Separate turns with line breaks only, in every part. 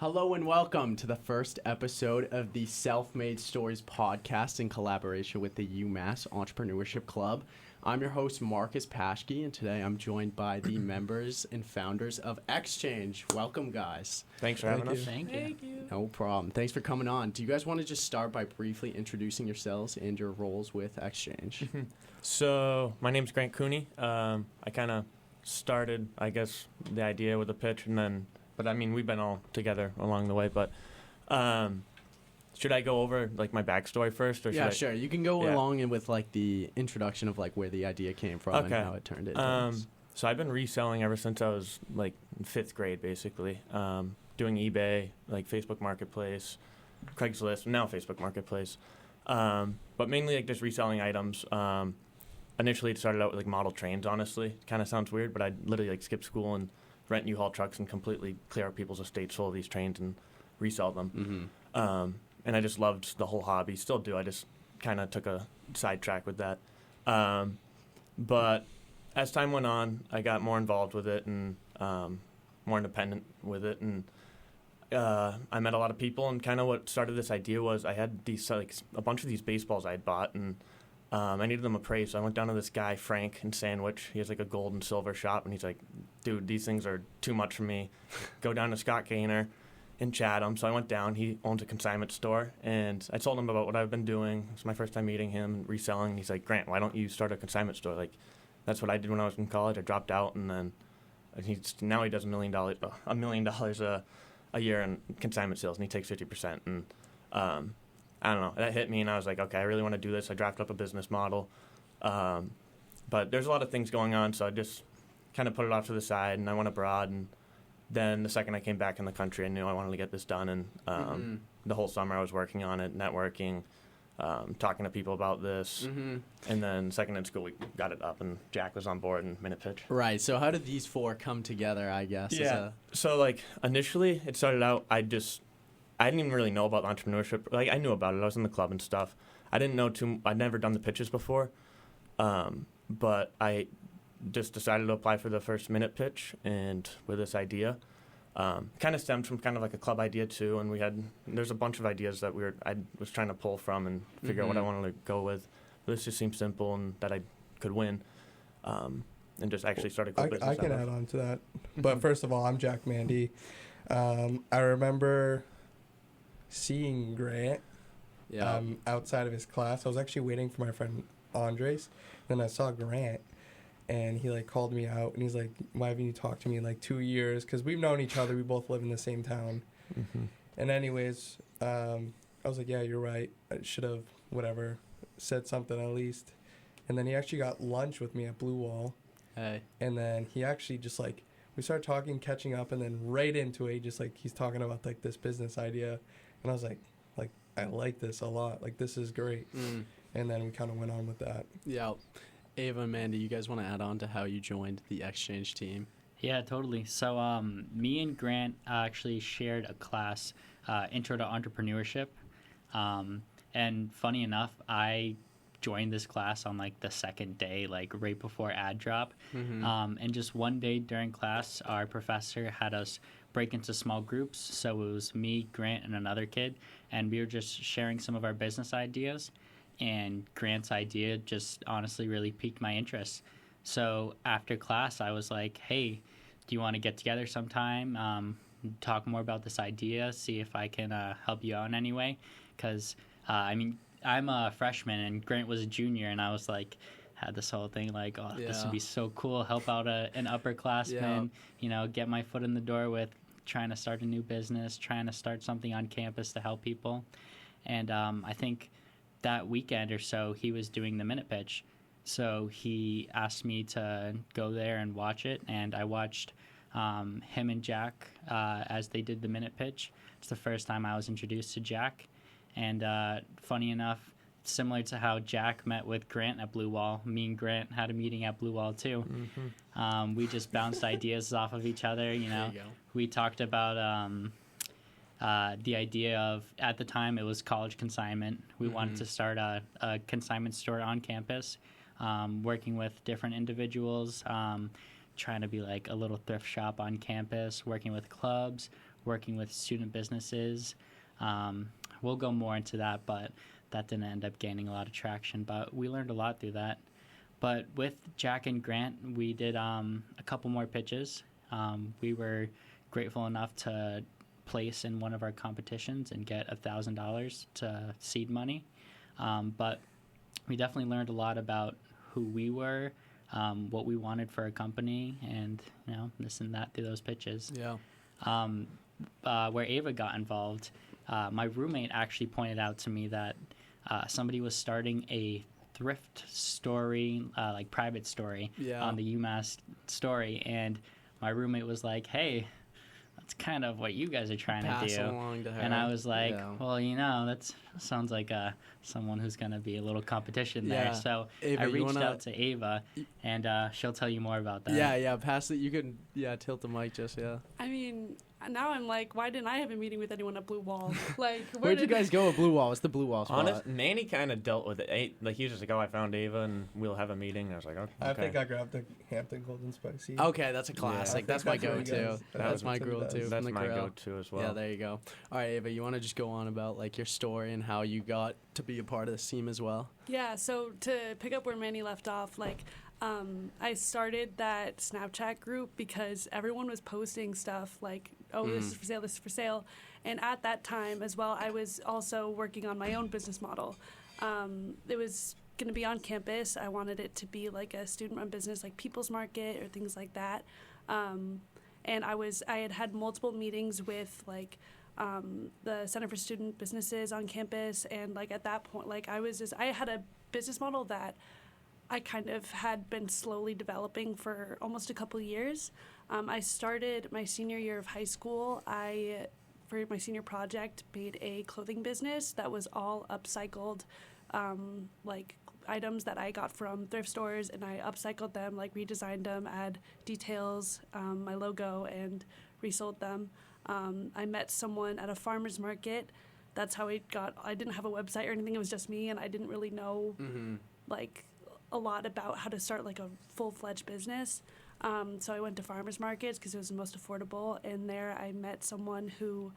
Hello and welcome to the first episode of the Self-Made Stories podcast in collaboration with the UMass Entrepreneurship Club. I'm your host, Marcus Paschke, and today I'm joined by the members and founders of Exchange. Welcome, guys.
Thanks for having us.
Thank you.
No problem. Thanks for coming on. Do you guys want to just start by briefly introducing yourselves and your roles with Exchange?
So, my name's Grant Cooney. I kind of started, I guess, the idea with a pitch, but we've been all together along the way. But should I go over my backstory first, or
Sure. You can go along with the introduction of where the idea came from and how it turned into.
So I've been reselling ever since I was in 5th grade, basically. Doing eBay, Facebook Marketplace, Craigslist, now Facebook Marketplace. But mainly just reselling items. Initially, it started out with model trains, honestly. Kind of sounds weird, but I'd literally skip school and rent U-Haul trucks and completely clear out people's estates full of these trains and resell them. Mm-hmm. And I just loved the whole hobby. Still do. I just kind of took a sidetrack with that. But as time went on, I got more involved with it and more independent with it. And I met a lot of people. And kind of what started this idea was I had these a bunch of these baseballs I had bought, and I needed them appraised. So I went down to this guy, Frank, in Sandwich. He has a gold and silver shop. And he's like, dude, these things are too much for me. Go down to Scott Gaynor in Chatham. So I went down. He owns a consignment store. And I told him about what I've been doing. It's my first time meeting him, reselling. And he's like, Grant, why don't you start a consignment store? That's what I did when I was in college. I dropped out, and then now he does $1 million a year in consignment sales, and he takes 50%. And I don't know, that hit me, and I was like, okay, I really want to do this. I drafted up a business model. But there's a lot of things going on, so I just kind of put it off to the side, and I went abroad. And then the second I came back in the country, I knew I wanted to get this done. And the whole summer I was working on it, networking, talking to people about this. Mm-hmm. And then second in school, we got it up, and Jack was on board and Minute Pitch.
Right. So how did these four come together, I guess?
Yeah. So initially it started out, I didn't even really know about entrepreneurship. I knew about it. I was in the club and stuff. I didn't know I'd never done the pitches before. But I just decided to apply for the first Minute Pitch, and with this idea. Kind of stemmed from kind of a club idea too, and there's a bunch of ideas that I was trying to pull from and figure out what I wanted to go with. But this just seemed simple and that I could win, and just actually started a business.
I can add on to that. But first of all, I'm Jack Mandy. I remember seeing Grant outside of his class. I was actually waiting for my friend Andres. Then I saw Grant, and he called me out, and he's like, why haven't you talked to me in 2 years? Because we've known each other. We both live in the same town. Mm-hmm. And anyways, I was like, yeah, you're right. I should have, said something at least. And then he actually got lunch with me at Blue Wall.
Hey.
And then he actually just we started talking, catching up, and then right into it, he's talking about this business idea. And I was like, I like this a lot. This is great. Mm. And then we kind of went on with that.
Yeah. Ava and Mandy, you guys want to add on to how you joined the Exchange team?
Yeah, totally. So me and Grant actually shared a class, Intro to Entrepreneurship. And funny enough, I joined this class on the second day, right before ad drop. Mm-hmm. And just one day during class, our professor had us break into small groups. So it was me, Grant, and another kid. And we were just sharing some of our business ideas. And Grant's idea just honestly really piqued my interest. So after class, I was like, hey, do you want to get together sometime, talk more about this idea, see if I can help you out in any way? Because, I'm a freshman, and Grant was a junior, and I was had this whole thing this would be so cool, help out an upperclassman, get my foot in the door with trying to start a new business, trying to start something on campus to help people. And I think that weekend or so, he was doing the Minute Pitch. So he asked me to go there and watch it, and I watched him and Jack as they did the Minute Pitch. It's the first time I was introduced to Jack. And funny enough, similar to how Jack met with Grant at Blue Wall, me and Grant had a meeting at Blue Wall too. Mm-hmm. We just bounced ideas off of each other. We talked about the idea of, at the time, it was college consignment. We wanted to start a consignment store on campus, working with different individuals, trying to be a little thrift shop on campus, working with clubs, working with student businesses. We'll go more into that, but that didn't end up gaining a lot of traction. But we learned a lot through that. But with Jack and Grant, we did a couple more pitches. We were grateful enough to place in one of our competitions and get $1,000 to seed money. But we definitely learned a lot about who we were, what we wanted for a company, and this and that through those pitches.
Yeah.
Where Ava got involved, my roommate actually pointed out to me that somebody was starting a thrift story, like private story, on the UMass story, and my roommate was like, "Hey, that's kind of what you guys are trying to do."
Along to her.
And I was like, "Well, that sounds like someone who's going to be a little competition there."
Yeah.
So
Ava,
I reached out to Ava, and she'll tell you more about that.
Yeah. Pass it. You can tilt the mic just
I mean, now I'm like, why didn't I have a meeting with anyone at Blue Wall? Like,
where'd you guys go at Blue Wall? What's the Blue Wall spot?
Honest, Manny kind of dealt with it. Like he was just like, "Oh, I found Ava, and we'll have a meeting." I was like, "Okay."
I think I grabbed the Hampton Golden Spicy.
Okay, that's a classic.
Yeah,
that's my
that's what you
go-to.
guys-
That's my
that's what
go-to.
it
from
That's
the
my
grill.
go-to as well.
Yeah, there you go. All right, Ava, you want to just go on about like your story and how you got to be a part of this team as well?
Yeah, so to pick up where Manny left off, like, I started that Snapchat group because everyone was posting stuff like, "Oh, this is for sale, this is for sale." And at that time as well, I was also working on my own business model. It was going to be on campus. I wanted it to be like a student-run business, like People's Market or things like that. And I had multiple meetings with like the Center for Student Businesses on campus, and like at that point, like I had a business model that I kind of had been slowly developing for almost a couple years. I started my senior year of high school. For my senior project, made a clothing business that was all upcycled, like items that I got from thrift stores, and I upcycled them, like redesigned them, add details, my logo, and resold them. I met someone at a farmer's market. That's how I didn't have a website or anything. It was just me, and I didn't really know like a lot about how to start like a full-fledged business. So I went to farmers markets because it was the most affordable, and there I met someone who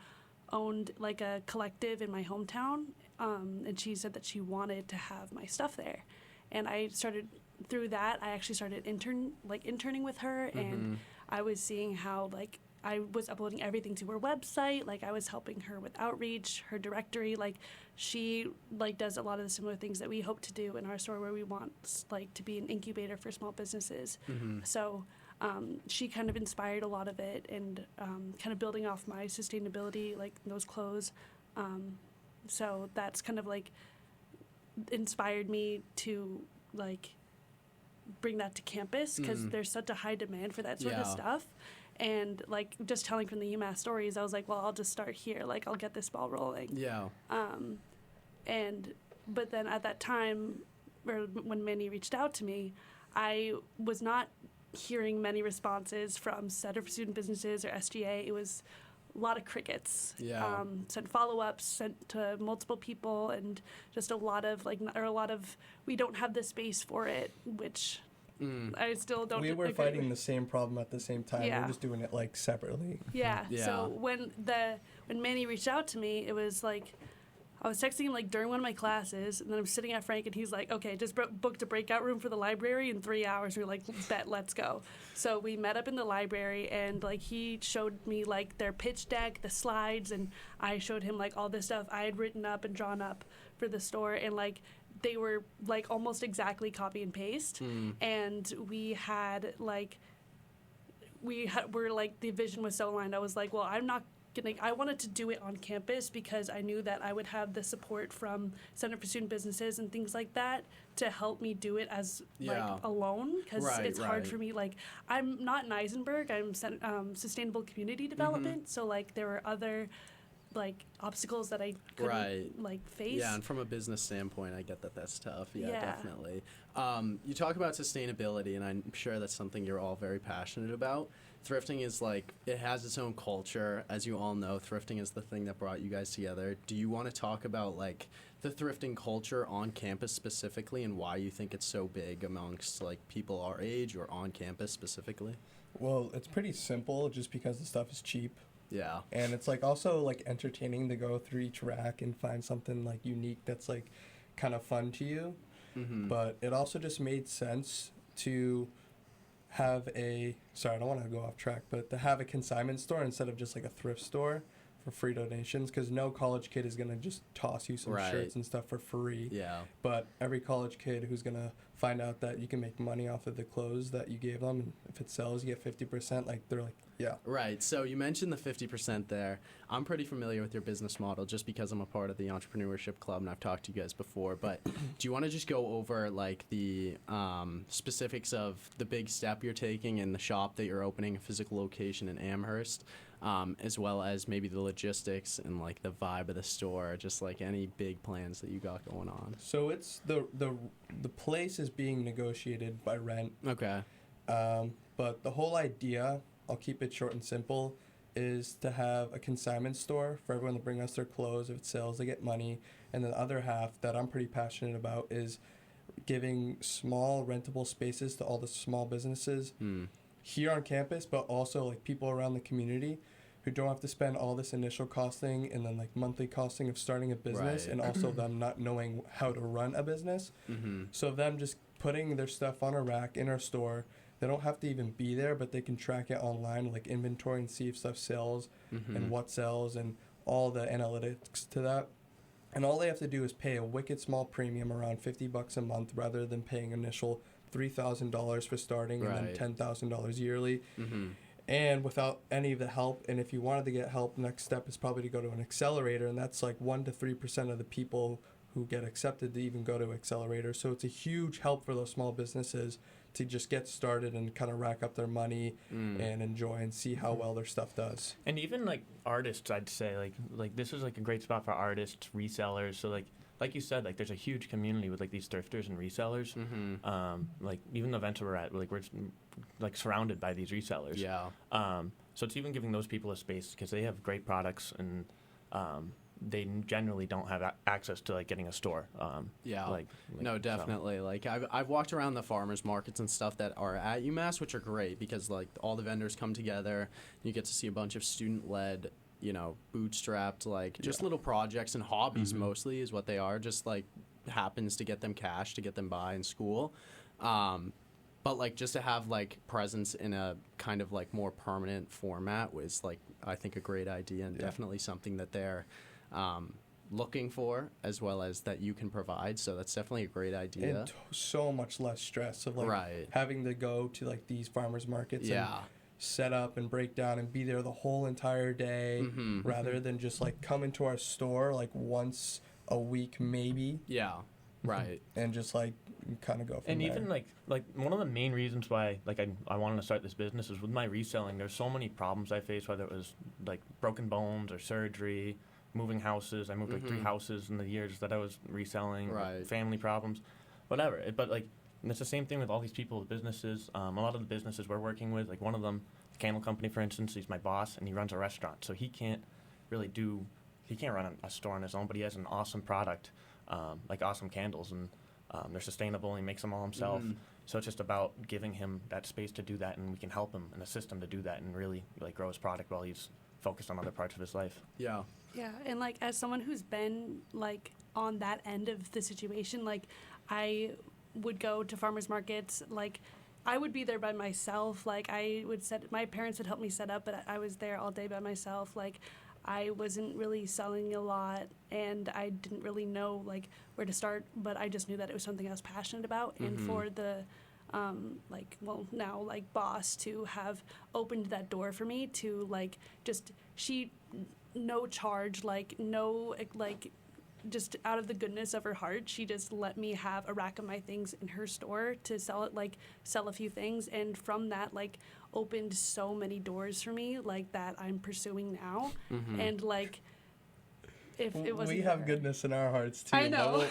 owned like a collective in my hometown, and she said that she wanted to have my stuff there. And I started, through that, I actually started interning with her, and I was seeing how like I was uploading everything to her website. Like I was helping her with outreach, her directory. Like she like does a lot of the similar things that we hope to do in our store, where we want like to be an incubator for small businesses. So she kind of inspired a lot of it, and kind of building off my sustainability, like those clothes. So that's kind of like inspired me to like bring that to campus, because there's such a high demand for that sort of stuff. And like just telling from the UMass stories, I was like, well, I'll just start here. Like I'll get this ball rolling.
Yeah.
But then at that time, or when Manny reached out to me, I was not hearing many responses from Center for Student Businesses or SGA. It was a lot of crickets.
Yeah.
Sent follow-ups, sent to multiple people, and just a lot of we don't have the space for it, which I still don't.
We were
agree
fighting
with.
the same problem at the same time.
Yeah.
We're just doing it like separately.
Yeah.
Yeah.
So when Manny reached out to me, it was like I was texting him like during one of my classes, and then I'm sitting at Frank, and he's like, "Okay, just booked a breakout room for the library in 3 hours." We were like, "Bet, let's go." So we met up in the library, and like he showed me like their pitch deck, the slides, and I showed him like all this stuff I had written up and drawn up for the store, and like they were like almost exactly copy and paste, and we had like we're like the vision was so aligned. I was like, well, I wanted to do it on campus because I knew that I would have the support from Center for Student Businesses and things like that to help me do it as like alone, because it's hard for me. Like I'm not in Eisenberg, I'm sustainable community development, so like there were other like obstacles that I couldn't like face.
Yeah, and from a business standpoint, I get that that's tough. Yeah,
Yeah.
definitely. You talk about sustainability, and I'm sure that's something you're all very passionate about. Thrifting is like, it has its own culture. As you all know, thrifting is the thing that brought you guys together. Do you want to talk about like the thrifting culture on campus specifically, and why you think it's so big amongst like people our age or on campus specifically?
Well, it's pretty simple just because the stuff is cheap.
Yeah.
And it's like also like entertaining to go through each rack and find something like unique that's like kind of fun to you.
Mm-hmm.
But it also just made sense to have I don't want to go off track, but to have a consignment store instead of just like a thrift store for free donations, because no college kid is going to just toss you some
Right.
shirts and stuff for free.
Yeah.
But every college kid who's going to find out that you can make money off of the clothes that you gave them, and if it sells, you get 50%, like they're like, yeah.
Right. So you mentioned the 50% there. I'm pretty familiar with your business model just because I'm a part of the entrepreneurship club and I've talked to you guys before. But do you want to just go over like the specifics of the big step you're taking in the shop that you're opening, a physical location in Amherst, as well as maybe the logistics and like the vibe of the store, just like any big plans that you got going on?
So it's the place is being negotiated by rent.
Okay.
But the whole idea, I'll keep it short and simple, is to have a consignment store for everyone to bring us their clothes. If it sells, they get money. And the other half that I'm pretty passionate about is giving small rentable spaces to all the small businesses here on campus, but also like people around the community who don't have to spend all this initial costing and then like monthly costing of starting a business,
Right.
and also them not knowing how to run a business.
Mm-hmm.
So them just putting their stuff on a rack in our store, they don't have to even be there, but they can track it online, like inventory, and see if stuff sells
Mm-hmm.
and what sells and all the analytics to that. And all they have to do is pay a wicked small premium, around $50 a month, rather than paying initial $3,000 for starting
Right.
and then $10,000 yearly.
Mm-hmm.
And without any of the help. And if you wanted to get help, next step is probably to go to an accelerator, and that's like 1 to 3% of the people who get accepted to even go to accelerator. So it's a huge help for those small businesses to just get started and kind of rack up their money and enjoy and see how well their stuff does.
And even like artists, I'd say like this is like a great spot for artists, resellers. So like you said, like there's a huge community with like these thrifters and resellers.
Mm-hmm.
Like even the event we're at, like we're like surrounded by these resellers.
Yeah.
So it's even giving those people a space because they have great products and they generally don't have access to like getting a store.
Yeah.
Like
No,
so.
definitely. Like I've walked around the farmers markets and stuff that are at UMass, which are great because like all the vendors come together. You get to see a bunch of student-led, bootstrapped, like just little projects and hobbies mostly is what they are. Just like happens to get them cash to get them by in school. But like just to have like presence in a kind of like more permanent format was like I think a great idea and definitely something that they're looking for, as well as that you can provide. So that's definitely a great idea.
And so much less stress of like
Right.
having to go to like these farmers markets and
Yeah.
set up and break down and be there the whole entire day,
Mhm.
rather than just like come into our store like once a week maybe,
Yeah. Right.
and just like kind of go from
And
there.
even like one of the main reasons why like I wanted to start this business is with my reselling. There's so many problems I faced, whether it was like broken bones or surgery, moving houses. I moved like 3 houses in the years that I was reselling.
Right.
Family problems, whatever. But like and it's the same thing with all these people with businesses. A lot of the businesses we're working with, like one of them, Candle Company for instance, he's my boss and he runs a restaurant, so he can't run a store on his own, but he has an awesome product, like awesome candles, and they're sustainable. He makes them all himself. So it's just about giving him that space to do that, and we can help him and assist him to do that and really like grow his product while he's focused on other parts of his life.
Yeah.
Yeah, and like as someone who's been like on that end of the situation, like I would go to farmers markets, like I would be there by myself. Like my parents would help me set up, but I was there all day by myself. Like I wasn't really selling a lot, and I didn't really know like where to start, but I just knew that it was something I was passionate about. And for the boss to have opened that door for me to like no charge, like no like just out of the goodness of her heart, she just let me have a rack of my things in her store to sell a few things, and from that like opened so many doors for me like that I'm pursuing now. And like if it wasn't
we have goodness in our hearts too.
I know.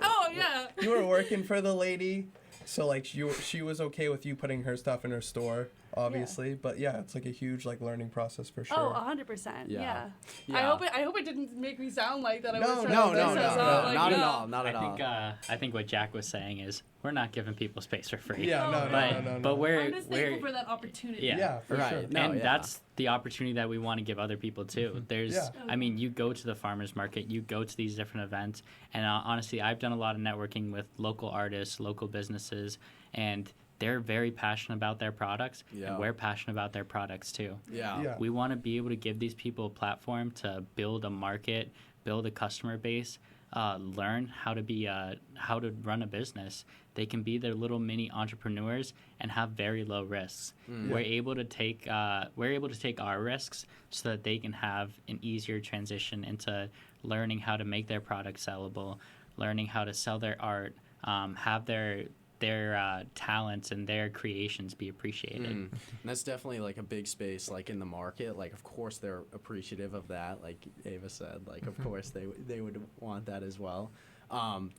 Oh yeah.
You were working for the lady, so like she was okay with you putting her stuff in her store obviously. But yeah, it's like a huge like learning process for sure.
Oh, 100%.
Yeah.
Yeah. I hope it didn't make me sound like that. I
No,
was trying
No,
to
no,
make
no,
myself
no,
like,
not at
no.
all, not at all.
I think what Jack was saying is we're not giving people space for free.
Yeah, no,
but
no.
but
I'm just thankful for that opportunity.
Yeah.
Yeah, for
Right.
sure.
No,
and
yeah.
that's the opportunity that we want to give other people too. There's,
Yeah.
I mean, you go to the farmers market, you go to these different events, and honestly, I've done a lot of networking with local artists, local businesses, and they're very passionate about their products,
Yeah.
and we're passionate about their products too.
Yeah.
Yeah.
We want to be able to give these people a platform to build a market, build a customer base, learn how to run a business. They can be their little mini entrepreneurs and have very low risks. We're able to take our risks so that they can have an easier transition into learning how to make their product sellable, learning how to sell their art, have their talents and their creations be appreciated.
And that's definitely like a big space like in the market. Like of course they're appreciative of that, like Ava said, like of course they would want that as well.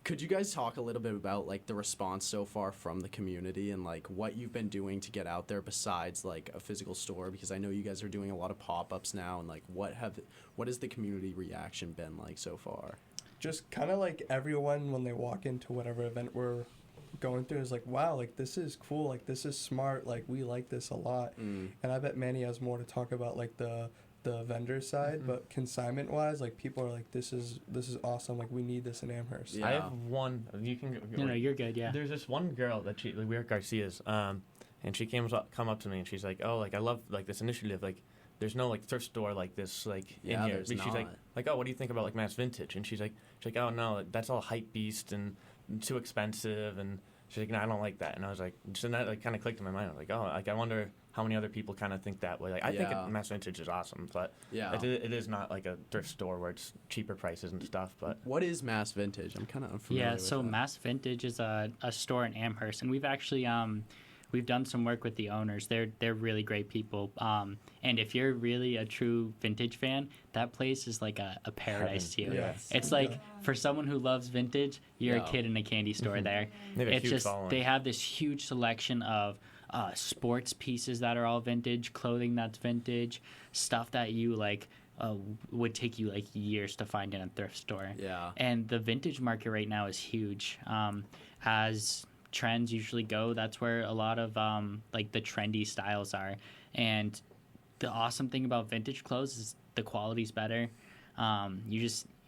Could you guys talk a little bit about like the response so far from the community and like what you've been doing to get out there besides like a physical store? Because I know you guys are doing a lot of pop-ups now, and like what has the community reaction been like so far?
Just kind of like everyone when they walk into whatever event we're going through is like, wow, like this is cool, like this is smart, like we like this a lot. And I bet Manny has more to talk about like the vendor side, but consignment wise, like people are like, this is awesome, like we need this in Amherst.
Yeah.
I have one. You can go.
No, you're good. Yeah.
There's this one girl that we're at Garcia's, and she come up to me and she's like, oh, like I love like this initiative, like there's no like thrift store like this like
Yeah,
in here.
there's
But she's
not.
like, oh, what do you think about like Mass Vintage? And she's like, oh no, that's all hype beast and too expensive. And she's like, no, I don't like that. And I was like, so that like kind of clicked in my mind. I was like, oh, like I wonder how many other people kind of think that way. Like I think Mass Vintage is awesome, but it is not like a thrift store where it's cheaper prices and stuff. But
What is Mass Vintage? I'm kind of unfamiliar
Yeah,
with
so
that.
Mass Vintage is a store in Amherst, and we've actually we've done some work with the owners. They're really great people. And if you're really a true vintage fan, that place is like a paradise to you.
Yes.
It's like for someone who loves vintage, you're a kid in a candy store there.
they have a
It's
huge
just
following.
they have this huge selection of sports pieces that are all vintage, clothing that's vintage, stuff that you like would take you like years to find in a thrift store.
Yeah.
And the vintage market right now is huge. As trends usually go, that's where a lot of like the trendy styles are. And the awesome thing about vintage clothes is the quality's better.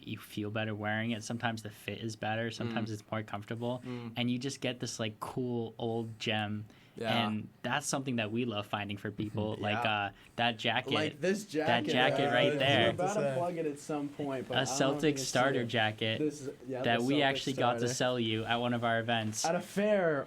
You feel better wearing it. Sometimes the fit is better. Sometimes it's more comfortable. And you just get this like cool old gem.
Yeah.
And that's something that we love finding for people.
Yeah.
Like that jacket.
Like this jacket.
That jacket right there.
I'm about to plug it at some point, but
A
I don't know if
Celtic
you can
starter
see it.
jacket
The
that we
Celtic
actually got to
starter.
sell you at one of our events.
At a fair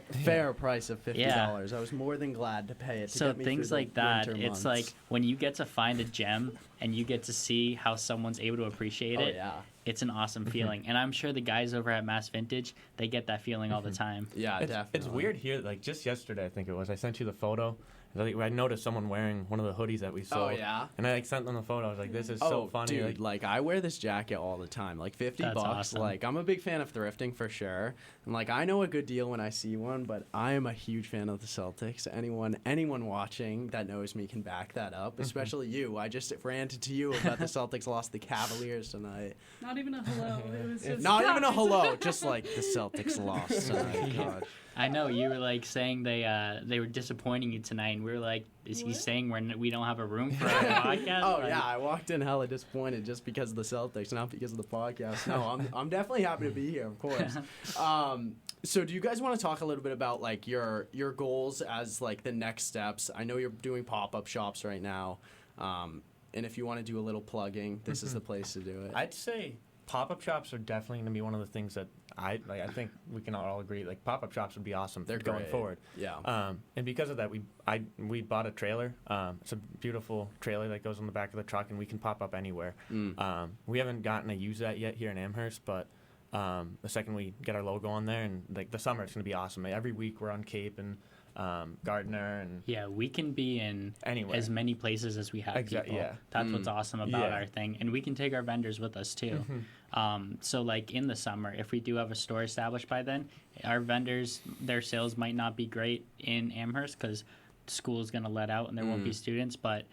price of $50.
Yeah.
I was more than glad to pay it. To
So
get me
things
through the
like that,
winter
it's
months.
like when you get to find a gem and you get to see how someone's able to appreciate
Oh
it,
yeah.
it's an awesome feeling. And I'm sure the guys over at Mass Vintage, they get that feeling all the time.
Yeah, definitely.
It's weird here. Like just yesterday, I think it was. I sent you the photo. Like, I noticed someone wearing one of the hoodies that we sold.
Oh yeah.
And I like sent them the photo. I was like, "This is so funny."
Dude, like I wear this jacket all the time. Like $50.
That's awesome.
Like I'm a big fan of thrifting for sure. And like I know a good deal when I see one, but I am a huge fan of the Celtics. Anyone watching that knows me can back that up, especially you. I just ranted to you about the Celtics lost the Cavaliers tonight.
Not even a hello. It was just
Not even a hello, just like the Celtics lost tonight. God.
I know you were like saying they were disappointing you tonight, and we were like, is he
What?
saying we don't have a room for our podcast?
Oh
Like,
yeah, I walked in hella disappointed just because of the Celtics, not because of the podcast. No, I'm definitely happy to be here, of course. So do you guys want to talk a little bit about like your goals as like the next steps? I know you're doing pop-up shops right now, and if you want to do a little plugging, this is the place to do it.
I'd say pop-up shops are definitely going to be one of the things that I think we can all agree. Like pop-up shops would be awesome.
They're
going
great.
forward.
Yeah.
And because of that, we bought a trailer. It's a beautiful trailer that goes on the back of the truck, and we can pop up anywhere. We haven't gotten to use that yet here in Amherst, but the second we get our logo on there, and like the summer, it's going to be awesome. Every week we're on Cape and Gardner and
Yeah, we can be in
anywhere.
as many places as we have people.
yeah.
That's what's awesome about
Yeah.
our thing. And we can take our vendors with us too. So like in the summer, if we do have a store established by then, our vendors, their sales might not be great in Amherst because school is going to let out and there won't be students, but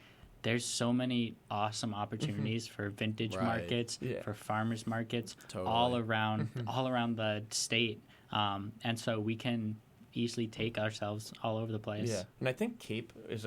there's so many awesome opportunities for vintage markets, for farmers markets, all around the state, and so we can easily take ourselves all over the place.
Yeah, and I think Cape is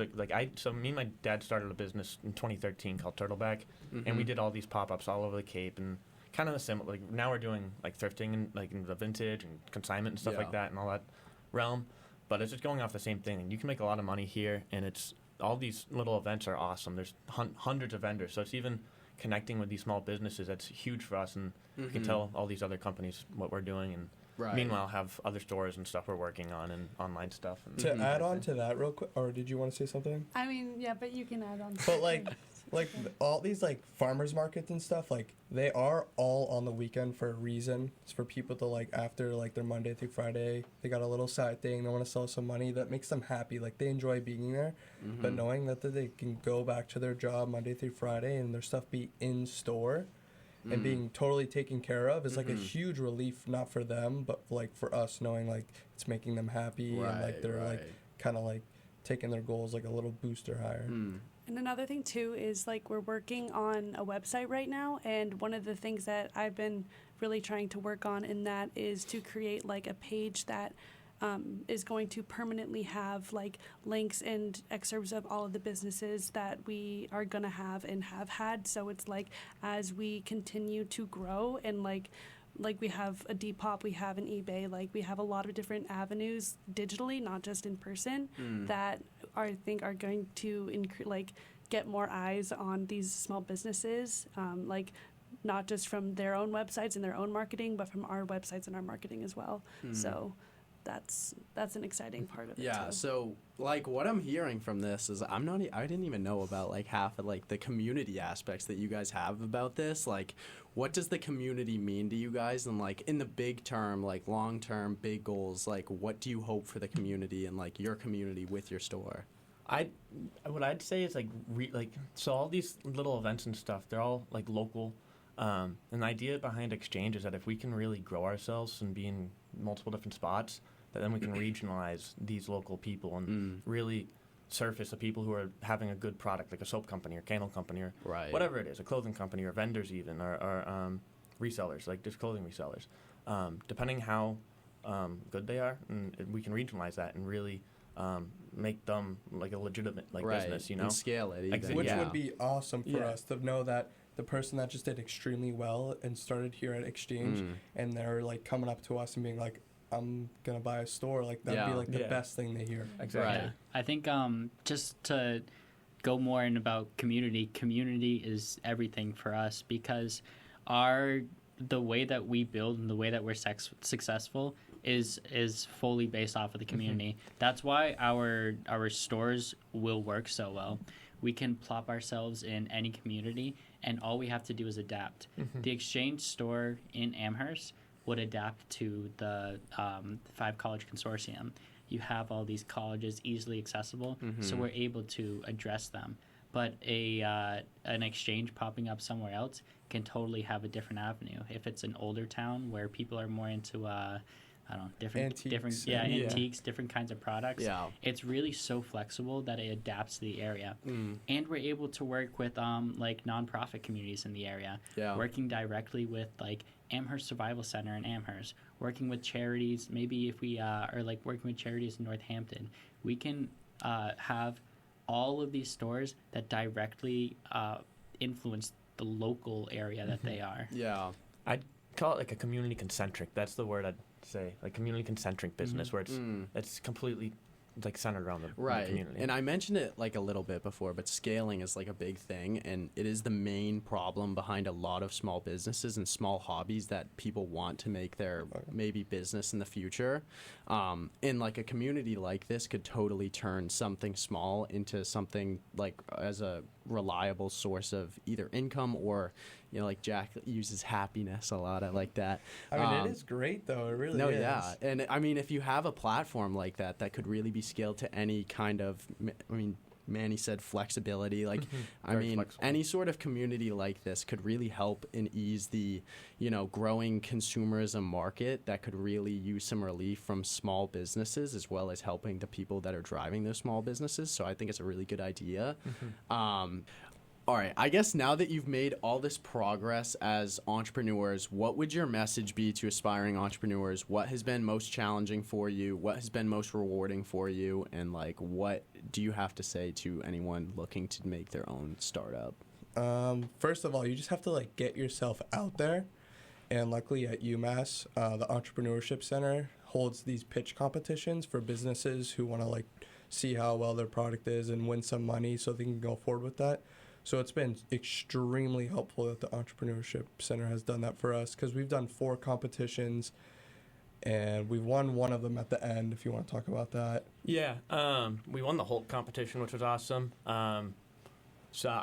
so me and my dad started a business in 2013 called Turtleback, and we did all these pop-ups all over the Cape, and kind of the similar. Like now we're doing like thrifting and like in the vintage and consignment and stuff like that and all that realm, but it's just going off the same thing, and you can make a lot of money here, and it's all these little events are awesome. There's hundreds of vendors, so it's even connecting with these small businesses that's huge for us, and we can tell all these other companies what we're doing, and meanwhile have other stores and stuff we're working on and online stuff. And
to add on to that real quick, or did you want to say something?
I mean, yeah, but you can add on.
But like all these like farmers markets and stuff, like they are all on the weekend for a reason. It's for people to like after like their Monday through Friday, they got a little side thing, they want to sell some money that makes them happy. Like they enjoy being there, but knowing that they can go back to their job Monday through Friday and their stuff be in store and being totally taken care of is like a huge relief, not for them, but like for us, knowing like it's making them happy and like they're like kind of like taking their goals like a little booster higher.
And another thing too is like we're working on a website right now, and one of the things that I've been really trying to work on in that is to create like a page that is going to permanently have like links and excerpts of all of the businesses that we are going to have and have had. So it's like as we continue to grow and like we have a Depop, we have an eBay, like we have a lot of different avenues digitally, not just in person, that I think are going to get more eyes on these small businesses, like not just from their own websites and their own marketing, but from our websites and our marketing as well. So that's an exciting part of it.
Yeah,
too.
so like what I'm hearing from this is I didn't even know about like half of like the community aspects that you guys have about this. Like what does the community mean to you guys, and like in the big term, like long term big goals, like what do you hope for the community and like your community with your store?
What I'd say is so all these little events and stuff, they're all like local. And the idea behind Exchange is that if we can really grow ourselves and be in multiple different spots, that then we can regionalize these local people and really surface the people who are having a good product, like a soap company or candle company or whatever it is, a clothing company or vendors even, or resellers, like just clothing resellers. Depending how good they are, and we can regionalize that and really make them like a legitimate business, you know?
And scale it even.
Which would be awesome for us to know that the person that just did extremely well and started here at Exchange and they're like coming up to us and being like, I'm gonna buy a store, like that'd be like the best thing to hear.
Exactly.
Yeah. I think just to go more in about community is everything for us, because the way that we build and the way that we're successful is fully based off of the community. That's why our stores will work so well. We can plop ourselves in any community, and all we have to do is adapt. The Exchange store in Amherst would adapt to the 5 College Consortium. You have all these colleges easily accessible, so we're able to address them. But an Exchange popping up somewhere else can totally have a different avenue. If it's an older town where people are more into antiques, different kinds of products. Yeah. It's really so flexible that it adapts to the area. And we're able to work with like nonprofit communities in the area. Yeah. Working directly with like Amherst Survival Center in Amherst, working with charities, maybe if we are like working with charities in Northampton, we can have all of these stores that directly influence the local area that they are.
Yeah.
I'd call it like a community concentric. That's the word I'd say, like community concentric business where it's completely like centered around the community.
And I mentioned it like a little bit before, but scaling is like a big thing, and it is the main problem behind a lot of small businesses and small hobbies that people want to make their maybe business in the future. And like a community like this could totally turn something small into something like as a reliable source of either income or, you know, like Jack uses happiness a lot. I like that.
I mean, it is great though. It really is.
No, yeah. And I mean, if you have a platform like that could really be scaled to any kind of, I mean, Manny said, flexibility. Like, I
Very
mean,
flexible.
any sort of community like this could really help and ease the, growing consumerism market that could really use some relief from small businesses as well as helping the people that are driving those small businesses. So I think it's a really good idea. All right, I guess now that you've made all this progress as entrepreneurs, what would your message be to aspiring entrepreneurs? What has been most challenging for you? What has been most rewarding for you? And like, what do you have to say to anyone looking to make their own startup?
First of all, you just have to like get yourself out there. And luckily at UMass, the Entrepreneurship Center holds these pitch competitions for businesses who want to like see how well their product is and win some money so they can go forward with that. So it's been extremely helpful that the Entrepreneurship Center has done that for us, because we've done 4 competitions and we won one of them at the end, if you want to talk about that.
Yeah, we won the Hulk competition, which was awesome. So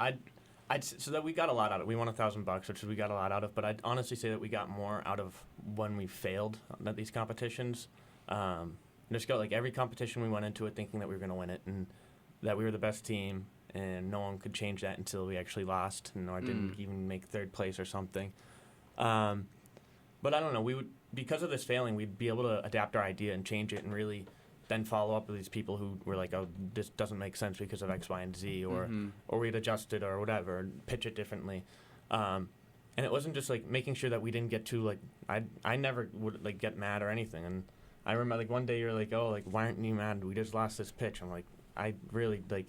so that we got a lot out of it. We won $1,000, which we got a lot out of. But I'd honestly say that we got more out of when we failed at these competitions. Just go like every competition we went into it thinking that we were going to win it and that we were the best team, and no one could change that until we actually lost, or didn't even make third place or something. But I don't know. Because of this failing, we'd be able to adapt our idea and change it, and really then follow up with these people who were like, "Oh, this doesn't make sense because of X, Y, and Z," or we'd adjust it or whatever, and pitch it differently. And it wasn't just like making sure that we didn't get too like I never would like get mad or anything. And I remember like one day you're like, "Oh, like why aren't you mad? We just lost this pitch." I'm like, I really like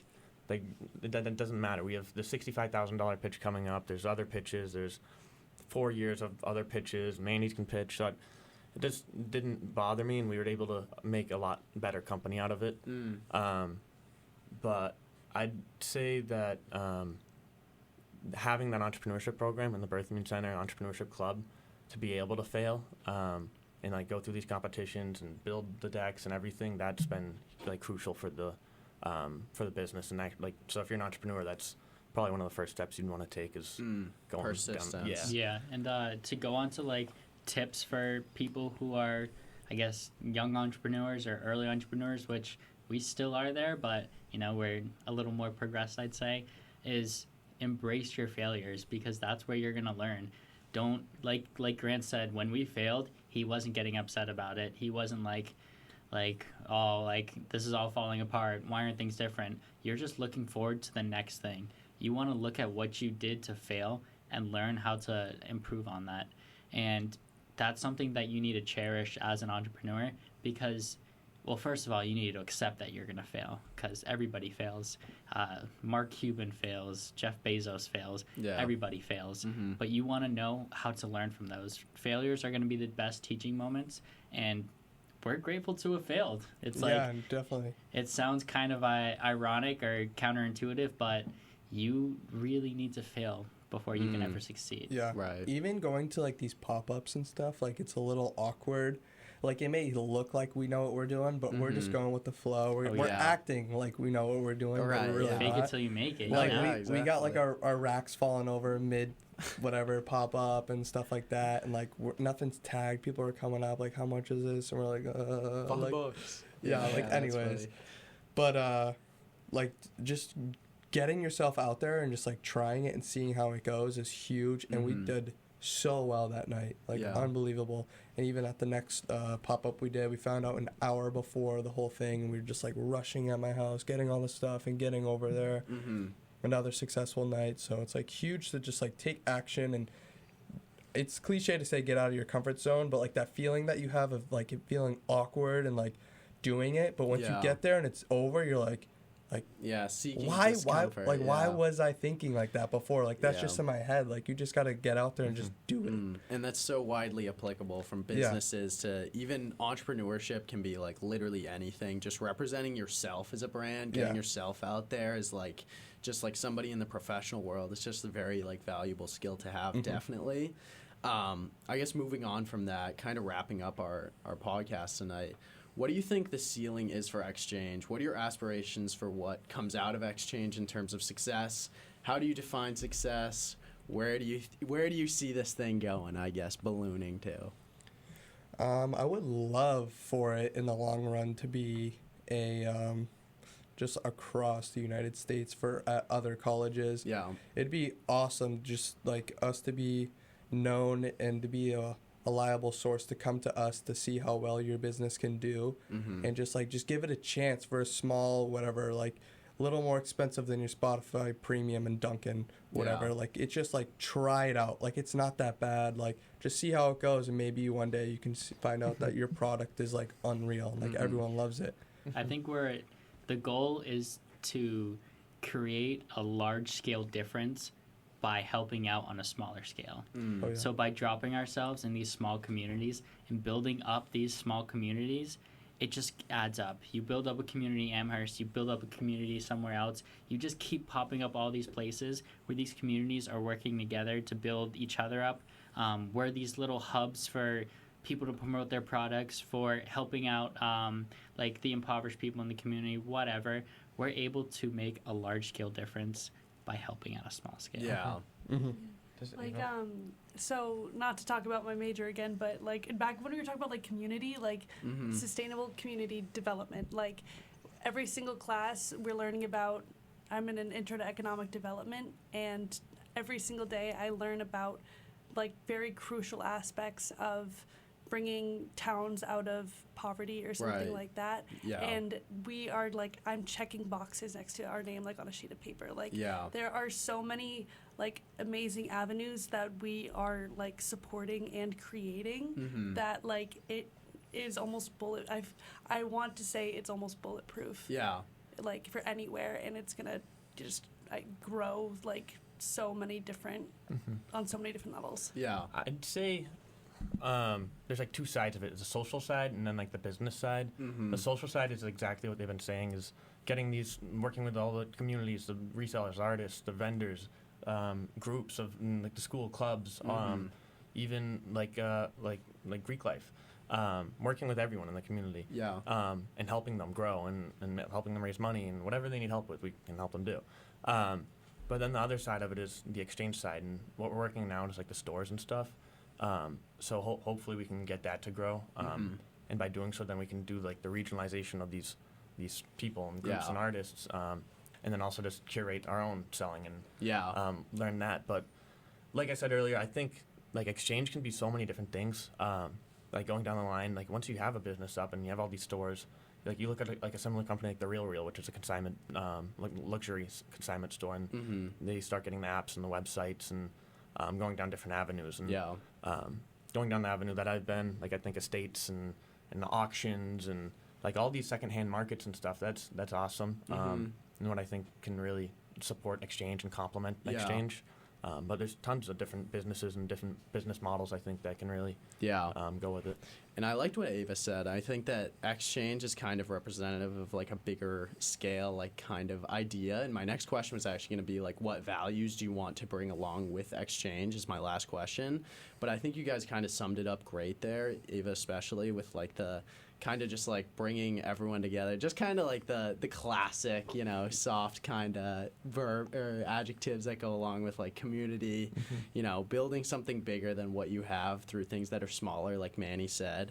that doesn't matter. We have the $65,000 pitch coming up. There's other pitches. There's 4 years of other pitches. Manny's can pitch. So it just didn't bother me, and we were able to make a lot better company out of it. But I'd say that having that entrepreneurship program and the Berthman Center Entrepreneurship Club to be able to fail and like go through these competitions and build the decks and everything, that's been like crucial for the business. And that, like, so if you're an entrepreneur, that's probably one of the first steps you'd want to take is going
persistence.
down.
Yeah, and to go on to like tips for people who are, I guess, young entrepreneurs or early entrepreneurs, which we still are there, but we're a little more progressed, I'd say, is embrace your failures, because that's where you're gonna learn. Don't like Grant said, when we failed, he wasn't getting upset about it. He wasn't like, oh, like this is all falling apart. Why aren't things different? You're just looking forward to the next thing. You want to look at what you did to fail and learn how to improve on that. And that's something that you need to cherish as an entrepreneur, because, well, first of all, you need to accept that you're going to fail, because everybody fails. Mark Cuban fails. Jeff Bezos fails.
Yeah.
Everybody fails. But you want to know how to learn from those. Failures are going to be the best teaching moments, and we're grateful to have failed. It's like,
Yeah, definitely.
it sounds kind of ironic or counterintuitive, but you really need to fail before you can ever succeed.
Yeah.
Right.
Even going to like these pop-ups and stuff, like it's a little awkward. Like it may look like we know what we're doing, but we're just going with the flow. We're
yeah.
acting like we know what we're doing,
Right,
but we're really
yeah.
Fake
not.
it till you make it.
Like
you know?
Yeah,
we got like
exactly.
our racks falling over mid whatever pop up and stuff like that, and like nothing's tagged. People are coming up like, how much is this? And we're like, like, yeah, like
that's
anyways.
funny.
But like just getting yourself out there and just like trying it and seeing how it goes is huge. And we did so well that night, like
Yeah.
unbelievable. And even at the next pop up we did, we found out an hour before the whole thing, and we were just like rushing at my house, getting all the stuff and getting over there. Another successful night. So it's like huge to just like take action. And it's cliche to say get out of your comfort zone, but like that feeling that you have of like it feeling awkward and like doing it, but once you
Yeah.
get there and it's over, you're like
Yeah, seeking
why
discomfort,
like why
yeah.
was I thinking like that before? Like that's
Yeah.
just in my head. Like you just got to get out there and just do it.
And that's so widely applicable, from
Yeah.
businesses to even entrepreneurship can be like literally anything. Just representing yourself as a brand, getting
Yeah.
yourself out there is like just like somebody in the professional world. It's just a very like valuable skill to have, definitely. I guess moving on from that, kind of wrapping up our podcast tonight. What do you think the ceiling is for Exchange? What are your aspirations for what comes out of Exchange in terms of success? How do you define success? Where do you see this thing going, I guess, ballooning to?
I would love for it in the long run to be a just across the United States for other colleges.
Yeah.
It'd be awesome just like us to be known and to be a reliable source to come to us to see how well your business can do, and just give it a chance for a small whatever, like a little more expensive than your Spotify Premium and Dunkin', whatever.
Yeah.
Like it's just like try it out. Like it's not that bad. Like just see how it goes, and maybe one day you can find out that your product is like unreal. Like everyone loves it.
I think the goal is to create a large scale difference by helping out on a smaller scale.
Oh, yeah.
So by dropping ourselves in these small communities and building up these small communities, it just adds up. You build up a community in Amherst, you build up a community somewhere else. You just keep popping up all these places where these communities are working together to build each other up. Where these little hubs for people to promote their products, for helping out like the impoverished people in the community, whatever. We're able to make a large scale difference by helping at a small scale.
Yeah.
Like, so not to talk about my major again, but like back when we were talking about like community, like sustainable community development, like every single class we're learning about, I'm in an intro to economic development, and every single day I learn about like very crucial aspects of bringing towns out of poverty or something
Right.
like that.
Yeah.
And we are like, I'm checking boxes next to our name like on a sheet of paper. Like
Yeah.
there are so many like amazing avenues that we are like supporting and creating that like it is almost I want to say it's almost bulletproof.
Yeah.
Like for anywhere, and it's gonna just grow like so many different on so many different levels.
Yeah.
I'd say there's like two sides of it. There's the social side and then like the business side. The social side is exactly what they've been saying, is working with all the communities, the resellers, artists, the vendors, groups of like the school clubs, even like Greek life, working with everyone in the community.
Yeah.
And helping them grow and helping them raise money and whatever they need help with, we can help them do. But then the other side of it is the exchange side, and what we're working now is like the stores and stuff. So hopefully we can get that to grow, and by doing so, then we can do like the regionalization of these people and groups and artists, and then also just curate our own selling and learn that. But like I said earlier, I think like exchange can be so many different things. Like going down the line, like once you have a business up and you have all these stores, like you look at like a similar company like the Real Real, which is a consignment, like luxury consignment store, and they start getting the apps and the websites and going down different avenues. And going down the avenue that I've been, like I think estates and the auctions and like all these secondhand markets and stuff. That's awesome. And what I think can really support exchange and complement exchange. But there's tons of different businesses and different business models, I think, that can really go with it.
And I liked what Ava said. I think that exchange is kind of representative of like a bigger scale, like kind of idea. And my next question was actually going to be like, what values do you want to bring along with exchange is my last question. But I think you guys kind of summed it up great there, Ava especially, with like the kind of just like bringing everyone together, just kind of like the classic, soft kind of verb or adjectives that go along with like community, building something bigger than what you have through things that are smaller, like Manny said.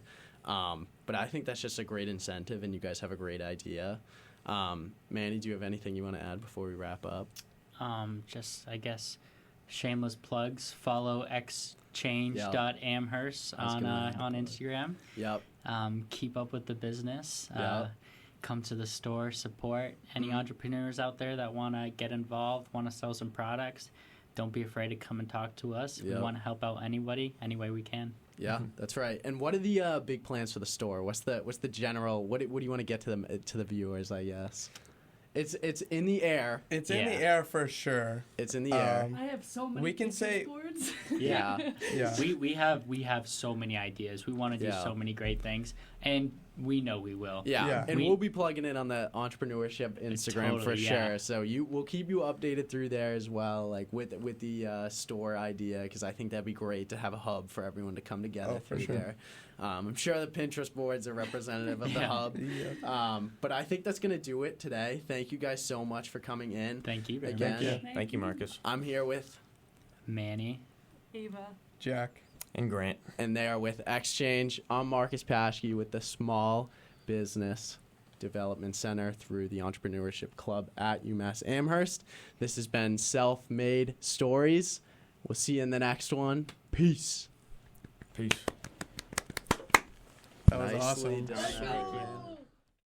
But I think that's just a great incentive, and you guys have a great idea. Manny, do you have anything you want to add before we wrap up?
Just, I guess, shameless plugs. Follow exchange.amherst on Instagram.
Yep.
Keep up with the business.
Yep.
Come to the store, support any entrepreneurs out there that want to get involved, want to sell some products. Don't be afraid to come and talk to us.
Yep.
We want to help out anybody any way we can.
Yeah, that's right. And what are the big plans for the store? What's the general? What do you want to get to the viewers? I guess it's in the air.
It's in the air for sure.
It's in the air.
I have so many
We can say-
boards.
Yeah.
Yeah.
We have so many ideas. We want to do so many great things, and we know we will.
Yeah. And
We-
we'll be plugging it on the entrepreneurship Instagram for
Totally,
sure. So we'll keep you updated through there as well, like with the store idea, because I think that'd be great to have a hub for everyone to come together
for
through
sure.
there. I'm sure the Pinterest boards are representative of the hub.
Yeah.
But I think that's gonna do it today. Thank you guys so much for coming in.
Thank you very
Again.
much.
Yeah.
Thank you, Marcus.
I'm here with,
Manny.
Ava.
Jack.
And Grant.
and they are with Exchange. I'm Marcus Paschke with the Small Business Development Center through the Entrepreneurship Club at UMass Amherst. This has been Self-Made Stories. We'll see you in the next one. Peace.
Peace.
That was
Nicely
awesome.
done.
Thank you.